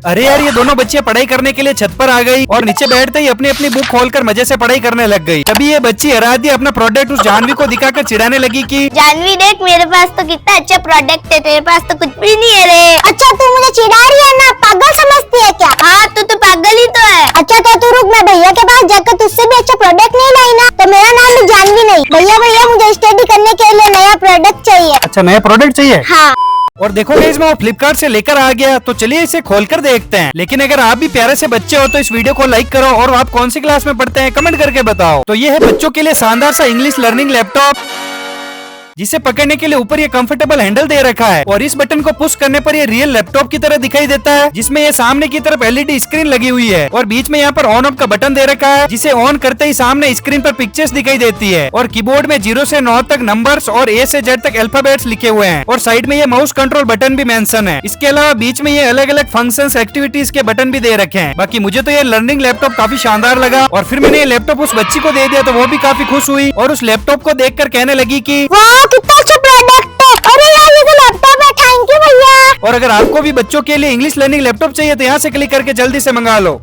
अरे यार, ये दोनों बच्चियां पढ़ाई करने के लिए छत पर आ गई और नीचे बैठते ही अपनी अपनी बुक खोलकर मजे से पढ़ाई करने लग गई। तभी ये बच्ची आराध्य अपना प्रोडक्ट उस जानवी को दिखाकर चिढ़ाने लगी कि जानवी देख, मेरे पास तो कितना अच्छा प्रोडक्ट है, तेरे पास तो कुछ भी नहीं है रे। अच्छा तू मुझे चिढ़ा रही है ना, पागल समझती है क्या? हाँ तू पागल ही तो है। अच्छा तो तू रुक, मैं भैया के पास जाकर तुझसे भी अच्छा प्रोडक्ट नहीं लाई ना, तो मेरा नाम भी जानवी नहीं। भैया मुझे स्टडी करने के लिए नया प्रोडक्ट चाहिए। अच्छा, नया प्रोडक्ट चाहिए? हाँ। और देखो गाइस, मैं वो फ्लिपकार्ट से लेकर आ गया, तो चलिए इसे खोलकर देखते हैं। लेकिन अगर आप भी प्यारे से बच्चे हो तो इस वीडियो को लाइक करो, और आप कौन सी क्लास में पढ़ते हैं कमेंट करके बताओ। तो ये है बच्चों के लिए शानदार सा इंग्लिश लर्निंग लैपटॉप, जिसे पकड़ने के लिए ऊपर ये कंफर्टेबल हैंडल दे रखा है, और इस बटन को पुश करने पर ये रियल लैपटॉप की तरह दिखाई देता है, जिसमें ये सामने की तरफ एलईडी स्क्रीन लगी हुई है, और बीच में यहाँ पर ऑन ऑफ का बटन दे रखा है, जिसे ऑन करते ही सामने स्क्रीन पर पिक्चर्स दिखाई देती है, और कीबोर्ड में 0 से 9 तक नंबर्स और A से Z तक अल्फाबेट्स लिखे हुए हैं, और साइड में ये माउस कंट्रोल बटन भी मेंशन है। इसके अलावा बीच में ये अलग अलग फंक्शंस, एक्टिविटीज के बटन भी दे रखे हैं। बाकी मुझे तो ये लर्निंग लैपटॉप काफी शानदार लगा, और फिर मैंने ये लैपटॉप उस बच्ची को दे दिया, तो वो भी काफी खुश हुई और उस लैपटॉप को देखकर कहने लगी कि वाह कितना अच्छा प्रोडक्ट है। अरे यार ये तो लैपटॉप है, थैंक यू भैया। और अगर आपको भी बच्चों के लिए इंग्लिश लर्निंग लैपटॉप चाहिए तो यहाँ से क्लिक करके जल्दी से मंगा लो।